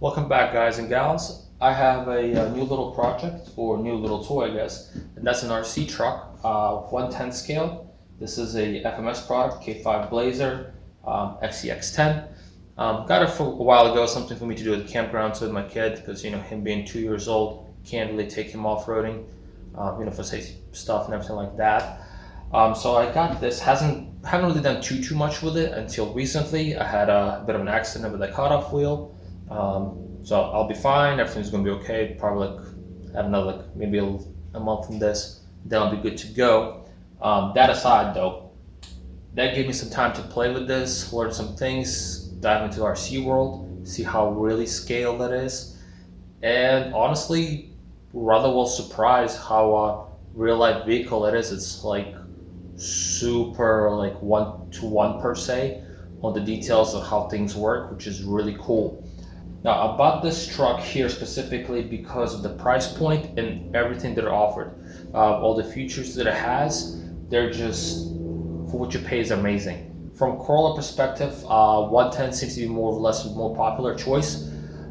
Welcome back, guys and gals. I have a new little project, or new little toy, I guess, and that's an RC truck, 1/10 scale. This is a FMS product, K5 Blazer, FCX10. Got it for a while ago, something for me to do at the campground with my kid, because him being 2 years old, can't really take him off-roading, for safety stuff and everything like that. So I got this. Haven't really done too much with it until recently. I had a bit of an accident with a cutoff wheel. So I'll be fine. Everything's gonna be okay. Probably have another maybe a month from this, then I'll be good to go. That aside, though, that gave me some time to play with this, learn some things, dive into RC world, see how really scaled it is, and honestly, rather well surprised how real life vehicle it is. It's like super like 1-to-1 per se on the details of how things work, which is really cool. Now, about this truck here specifically, because of the price point and everything that are offered, all the features that it has, they're just, for what you pay, is amazing. From Corolla perspective, 110 seems to be more or less more popular choice.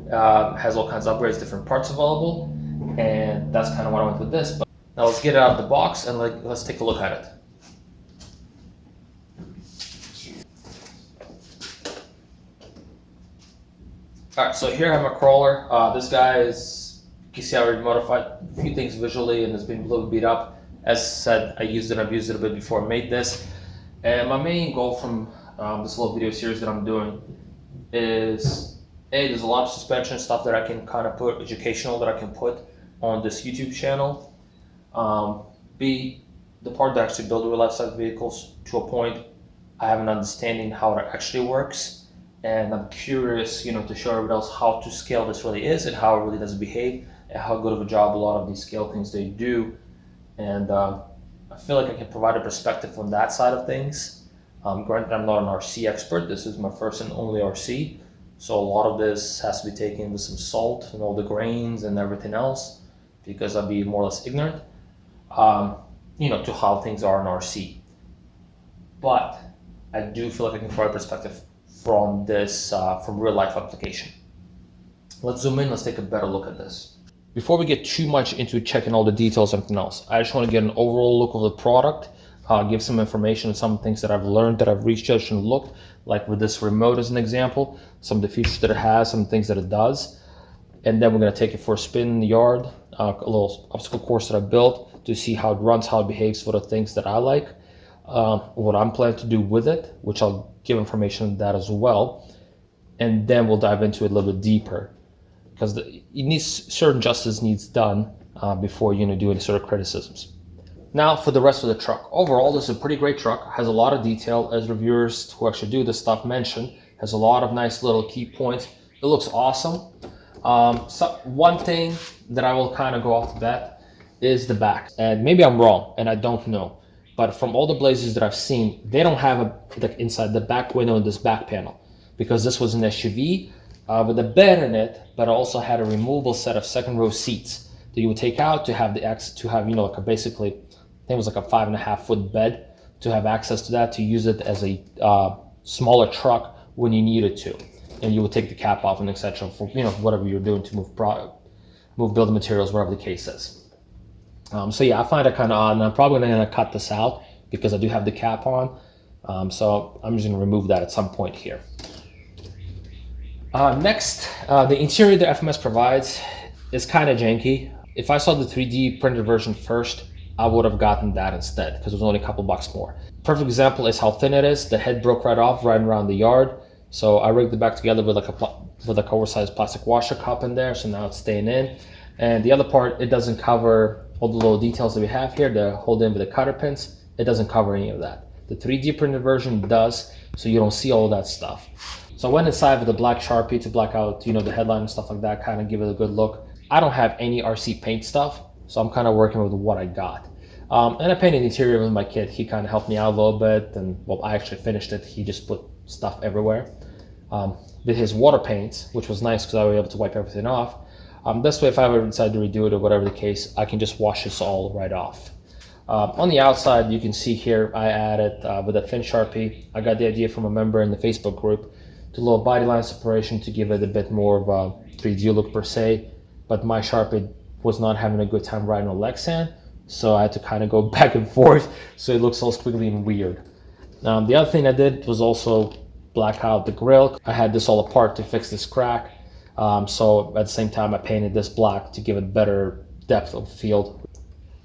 Has all kinds of upgrades, different parts available, and that's kind of what I went with this. But now let's get it out of the box and let's take a look at it. Alright, so here I have my crawler. This guy is, you can see I already modified a few things visually and it's been a little beat up. As said, I've used it a bit before I made this. And my main goal from this little video series that I'm doing is, A, there's a lot of suspension stuff that I can kind of put, educational, that I can put on this YouTube channel. B, the part that actually build real life size vehicles to a point I have an understanding how it actually works. And I'm curious, to show everybody else how to scale this really is and how it really does behave and how good of a job a lot of these scale things they do. And I feel like I can provide a perspective on that side of things. Granted, I'm not an RC expert. This is my first and only RC. So a lot of this has to be taken with some salt and all the grains and everything else, because I'd be more or less ignorant, to how things are in RC. But I do feel like I can provide a perspective from this, from real life application. Let's zoom in, let's take a better look at this. Before we get too much into checking all the details and everything else, I just want to get an overall look of the product, give some information on some things that I've learned, that I've researched and looked, like with this remote as an example, some of the features that it has, some things that it does. And then we're going to take it for a spin in the yard, a little obstacle course that I built to see how it runs, how it behaves for the things that I like. What I'm planning to do with it, which I'll give information on that as well, and then we'll dive into it a little bit deeper, because it needs certain justice needs done before do any sort of criticisms. Now for the rest of the truck. Overall, this is a pretty great truck, has a lot of detail, as reviewers who actually do this stuff mentioned, has a lot of nice little key points. It looks awesome. So one thing that I will kind of go off the bat is the back, and maybe I'm wrong and I don't know, but from all the Blazers that I've seen, they don't have inside the back window in this back panel, because this was an SUV with a bed in it, but also had a removable set of second row seats that you would take out to have the access to have, like a basically, I think it was like a 5.5-foot bed, to have access to that, to use it as a smaller truck when you needed to. And you would take the cap off and etc. for, whatever you're doing to move building materials, whatever the case is. So yeah, I find it kind of odd, and I'm probably going to cut this out because I do have the cap on. So I'm just going to remove that at some point here. Next, the interior that FMS provides is kind of janky. If I saw the 3D printed version first, I would have gotten that instead, because it was only a couple bucks more. Perfect example is how thin it is. The head broke right off right around the yard. So I rigged it back together with like a oversized plastic washer cup in there. So now it's staying in. And the other part, it doesn't cover all the little details that we have here, the hold in with the cutter pins. It doesn't cover any of that. The 3D printed version does, so you don't see all that stuff. So I went inside with a black Sharpie to black out, the headline and stuff like that, kind of give it a good look. I don't have any RC paint stuff, so I'm kind of working with what I got. And I painted the interior with my kid. He kind of helped me out a little bit, and well, I actually finished it. He just put stuff everywhere. With his water paint, which was nice because I was able to wipe everything off. This way, if I ever decide to redo it or whatever the case, I can just wash this all right off. On the outside, you can see here, I added with a thin Sharpie. I got the idea from a member in the Facebook group, to a little body line separation to give it a bit more of 3D look per se, but my Sharpie was not having a good time riding on Lexan, so I had to kind of go back and forth, so it looks all squiggly and weird. The other thing I did was also black out the grill. I had this all apart to fix this crack, so at the same time I painted this black to give it better depth of field.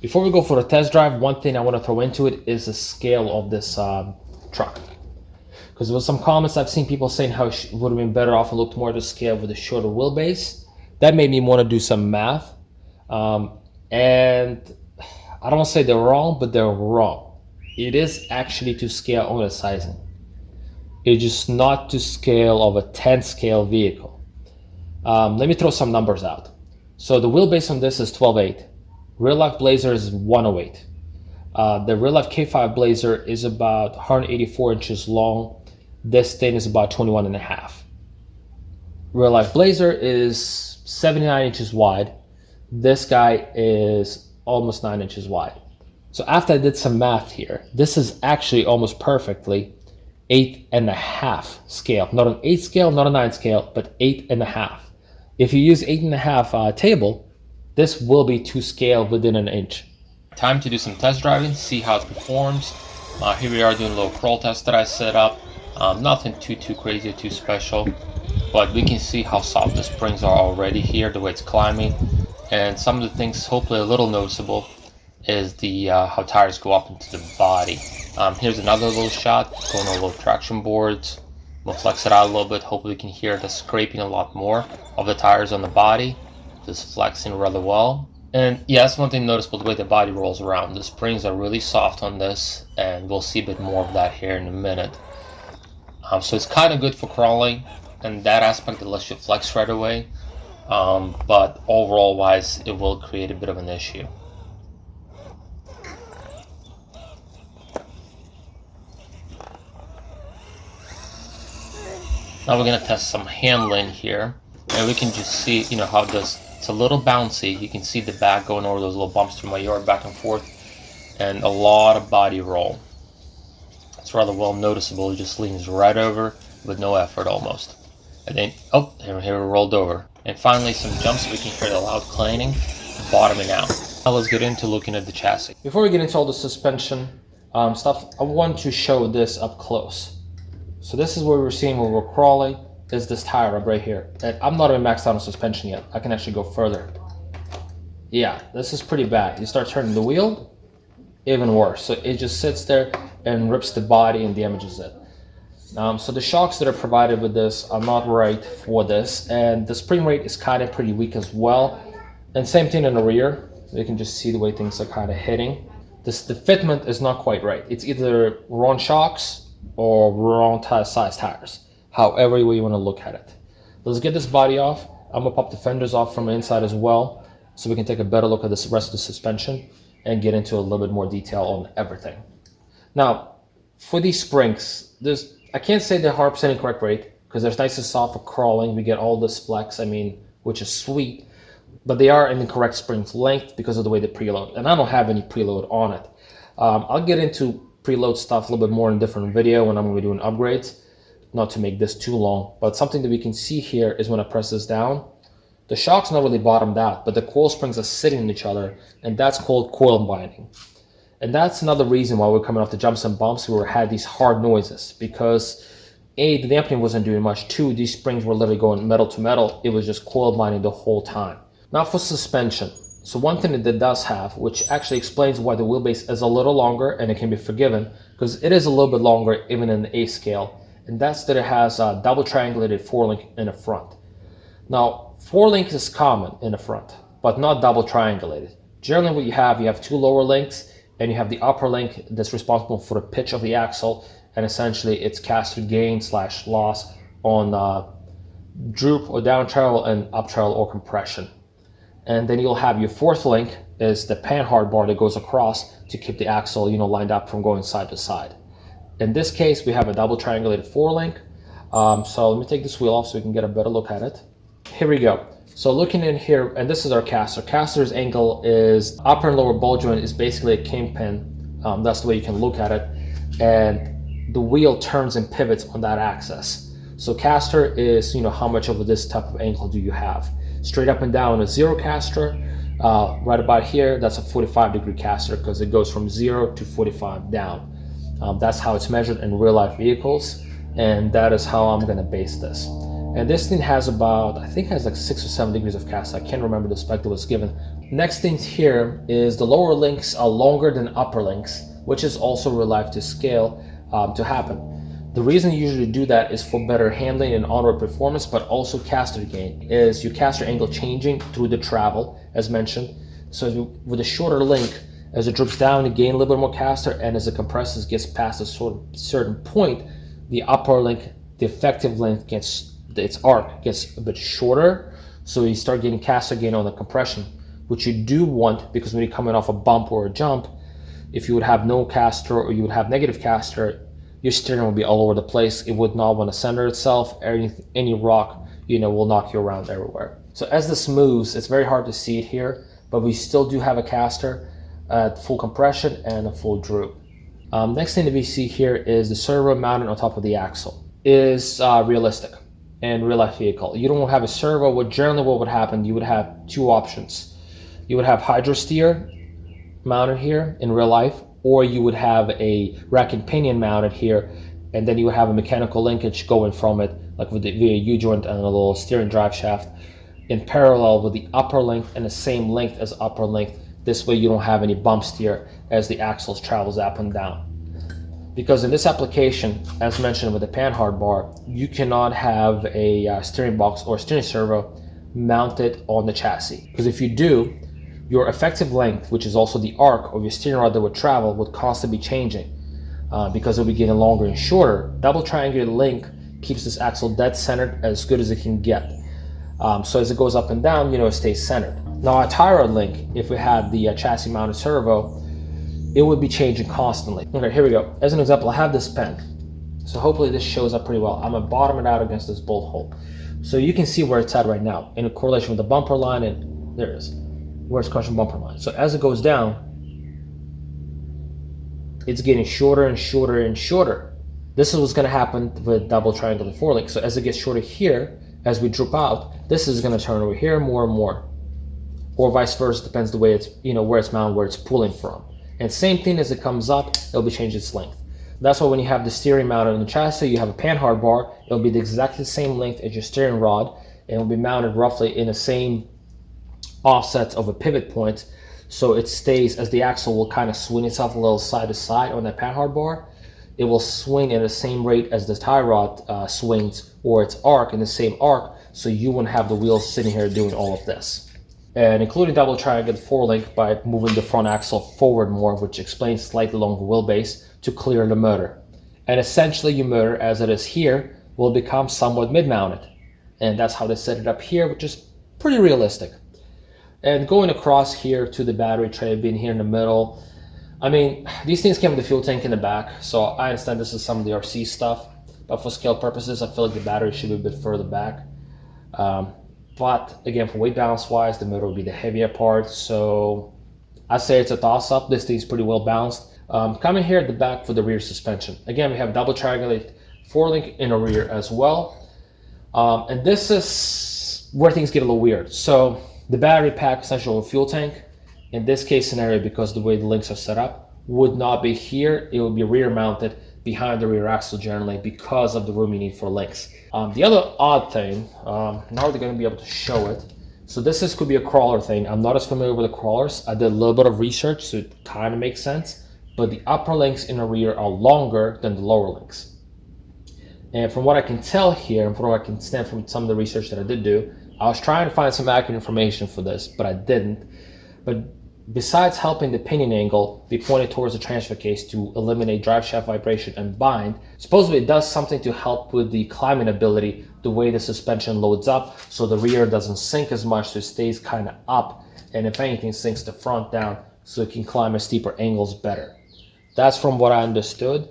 Before we go for the test drive, one thing I want to throw into it is the scale of this truck. Because there was some comments I've seen people saying how it would have been better off and looked more to scale with a shorter wheelbase. That made me want to do some math. And I don't want to say they're wrong, but they're wrong. It is actually to scale on the sizing. It's just not to scale of a 10 scale vehicle. Let me throw some numbers out. So the wheelbase on this is 12.8. Real life Blazer is 108. The real life K5 Blazer is about 184 inches long. This thing is about 21 and a half. Real life Blazer is 79 inches wide. This guy is almost 9 inches wide. So after I did some math here, this is actually almost perfectly 8.5 scale. Not an 8 scale, not a 9 scale, but 8.5. If you use 8.5 table, this will be to scale within an inch. Time to do some test driving, see how it performs. Here we are doing a little crawl test that I set up. Nothing too crazy or too special, but we can see how soft the springs are already here, the way it's climbing. And some of the things, hopefully a little noticeable, is the how tires go up into the body. Here's another little shot, going on little traction boards. We'll flex it out a little bit. Hopefully you can hear the scraping a lot more of the tires on the body. Just flexing rather well. And yeah, that's one thing noticeable, the way the body rolls around. The springs are really soft on this, and we'll see a bit more of that here in a minute. So it's kind of good for crawling, and that aspect that lets you flex right away. But overall wise, it will create a bit of an issue. Now we're going to test some handling here, and we can just see, how this, it's a little bouncy. You can see the back going over those little bumps through my yard back and forth, and a lot of body roll. It's rather well noticeable. It just leans right over with no effort almost. And then, oh, and here it rolled over. And finally some jumps, we can hear the loud clanging, bottoming out. Now let's get into looking at the chassis. Before we get into all the suspension stuff, I want to show this up close. So this is what we're seeing when we're crawling, is this tire up right here. And I'm not even maxed out on suspension yet. I can actually go further. Yeah, this is pretty bad. You start turning the wheel, even worse. So it just sits there and rips the body and damages it. So the shocks that are provided with this are not right for this, and the spring rate is kind of pretty weak as well. And same thing in the rear. You can just see the way things are kind of hitting. The fitment is not quite right. It's either wrong shocks or wrong size tires, however way you want to look at it. Let's get this body off. I'm gonna pop the fenders off from the inside as well, so we can take a better look at the rest of the suspension and get into a little bit more detail on everything. Now, for these springs, I can't say they're 100% incorrect rate, because they're nice and soft for crawling. We get all this flex, which is sweet, but they are in the correct springs length because of the way they preload, and I don't have any preload on it. I'll get into preload stuff a little bit more in a different video when I'm going to be doing upgrades, not to make this too long. But something that we can see here is when I press this down, the shock's not really bottomed out, but the coil springs are sitting in each other, and that's called coil binding. And that's another reason why we're coming off the jumps and bumps. We had these hard noises because A, the dampening wasn't doing much. 2, these springs were literally going metal to metal. It was just coil binding the whole time. Now for suspension. So one thing that it does have, which actually explains why the wheelbase is a little longer, and it can be forgiven, because it is a little bit longer even in the A scale, and that's that it has a double triangulated 4-link in the front. Now, 4-link is common in the front, but not double triangulated. Generally what you have 2 lower links, and you have the upper link that's responsible for the pitch of the axle, and essentially it's caster gain / loss on droop or down travel and up travel or compression. And then you'll have your 4th link is the panhard bar that goes across to keep the axle, lined up from going side to side. In this case, we have a double triangulated 4-link. So let me take this wheel off so we can get a better look at it. Here we go. So looking in here, and this is our caster. Caster's angle is upper and lower ball joint is basically a kingpin. That's the way you can look at it. And the wheel turns and pivots on that axis. So caster is, how much of this type of angle do you have? Straight up and down, a zero caster, right about here, that's a 45-degree caster because it goes from 0 to 45 down. That's how it's measured in real life vehicles, and that is how I'm gonna base this. And this thing has about, I think has like 6 or 7 degrees of cast. I can't remember the spec that was given. Next thing here is the lower links are longer than upper links, which is also real life to scale to happen. The reason you usually do that is for better handling and on-road performance, but also caster gain, is your caster angle changing through the travel, as mentioned. So with a shorter link, as it drips down, you gain a little bit more caster, and as it compresses, gets past a certain point, the upper link, the effective length its arc gets a bit shorter, so you start getting caster gain on the compression, which you do want, because when you're coming off a bump or a jump, if you would have no caster or you would have negative caster, your steering will be all over the place. It would not want to center itself. Any rock, will knock you around everywhere. So as this moves, it's very hard to see it here, but we still do have a caster at full compression and a full droop. Next thing that we see here is the servo mounted on top of the axle. Is realistic in real life vehicle. You don't have a servo. Generally what would happen, you would have two options. You would have hydro steer mounted here in real life, or you would have a rack and pinion mounted here, and then you would have a mechanical linkage going from it, like with the via U-joint and a little steering drive shaft, in parallel with the upper length and the same length as upper length. This way you don't have any bump steer as the axles travels up and down. Because in this application, as mentioned with the panhard bar, you cannot have a steering box or steering servo mounted on the chassis. Because if you do, your effective length, which is also the arc of your steering rod that would travel, would constantly be changing because it will be getting longer and shorter. Double triangular link keeps this axle dead centered as good as it can get. So as it goes up and down, it stays centered. Now a tie rod link, if we had the chassis mounted servo, it would be changing constantly. Okay, here we go. As an example, I have this pen. So hopefully this shows up pretty well. I'm gonna bottom it out against this bolt hole. So you can see where it's at right now in correlation with the bumper line, and there it is, where it's crushing bumper line. So as it goes down, it's getting shorter and shorter and shorter. This is what's gonna happen with double triangular forelink. So as it gets shorter here, as we drop out, this is gonna turn over here more and more. Or vice versa, depends the way it's, where it's mounted, where it's pulling from. And same thing as it comes up, it'll be changing its length. That's why when you have the steering mounted on the chassis, you have a panhard bar, it'll be the exactly same length as your steering rod, and it'll be mounted roughly in the same offsets of a pivot point, so it stays, as the axle will kind of swing itself a little side to side on that panhard bar, it will swing at the same rate as the tie rod swings, or its arc in the same arc, so you wouldn't have the wheels sitting here doing all of this. And including double triangular forelink by moving the front axle forward more, which explains slightly longer wheelbase to clear the motor. And essentially your motor, as it is here, will become somewhat mid-mounted. And that's how they set it up here, which is pretty realistic. And going across here to the battery tray, being here in the middle, I mean, these things came with the fuel tank in the back, so I understand this is some of the RC stuff, but for scale purposes, I feel like the battery should be a bit further back. But again, for weight balance wise, the motor will be the heavier part, so I say it's a toss up. This thing's pretty well balanced. Coming here at the back for the rear suspension. Again, we have double triangulated forelink in the rear as well. And this is where things get a little weird. So the battery pack, essentially a fuel tank, in this case scenario, because the way the links are set up, would not be here. It would be rear mounted behind the rear axle generally because of the room you need for links. The other odd thing, now they're going to be able to show it. So this could be a crawler thing. I'm not as familiar with the crawlers. I did a little bit of research, so it kind of makes sense. But the upper links in the rear are longer than the lower links. And from what I can tell here, and from what I can stand from some of the research that I did do, I was trying to find some accurate information for this, but I didn't. But besides helping the pinion angle be pointed towards the transfer case to eliminate drive shaft vibration and bind, supposedly it does something to help with the climbing ability, the way the suspension loads up, so the rear doesn't sink as much, so it stays kind of up, and if anything sinks the front down so it can climb at steeper angles better. That's from what I understood.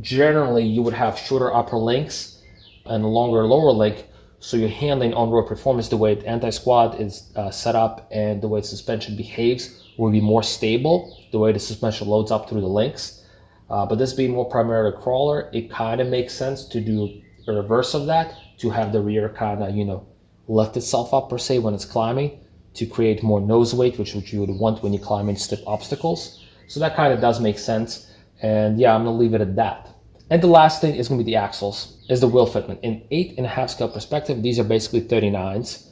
Generally you would have shorter upper links and a longer lower link, so you're handling on-road performance, the way the anti-squat is set up and the way the suspension behaves will be more stable, the way the suspension loads up through the links. But this being more primarily a crawler, it kind of makes sense to do a reverse of that to have the rear kind of, you know, lift itself up per se when it's climbing to create more nose weight, which you would want when you're climbing steep obstacles. So that kind of does make sense. And yeah, I'm gonna leave it at that. And the last thing is gonna be the axles, is the wheel fitment. In 8.5 scale perspective, these are basically 39s,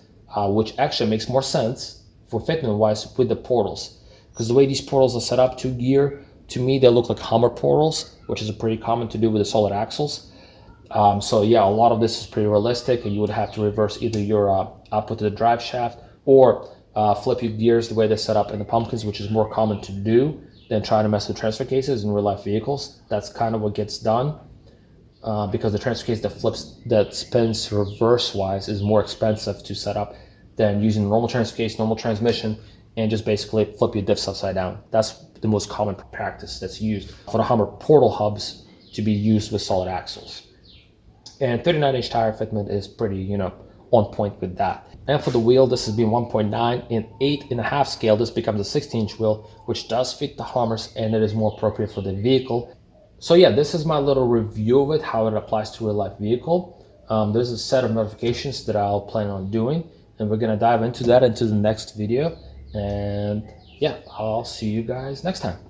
which actually makes more sense for fitment wise with the portals. Because the way these portals are set up to gear, to me, they look like Hummer portals, which is pretty common to do with the solid axles. So yeah, a lot of this is pretty realistic, and you would have to reverse either your output to the drive shaft or flip your gears the way they're set up in the pumpkins, which is more common to do than trying to mess with transfer cases in real life vehicles. That's kind of what gets done because the transfer case that spins reverse wise is more expensive to set up than using a normal transfer case, normal transmission, and just basically flip your diffs upside down. That's the most common practice that's used for the Hummer portal hubs to be used with solid axles. And 39-inch tire fitment is pretty, you know, on point with that. And for the wheel, this has been 1.9. In 8.5 scale, this becomes a 16-inch wheel, which does fit the Hummers, and it is more appropriate for the vehicle. So yeah, this is my little review of it, how it applies to a real life vehicle. There's a set of notifications that I'll plan on doing, and we're gonna dive into that into the next video. And yeah, I'll see you guys next time.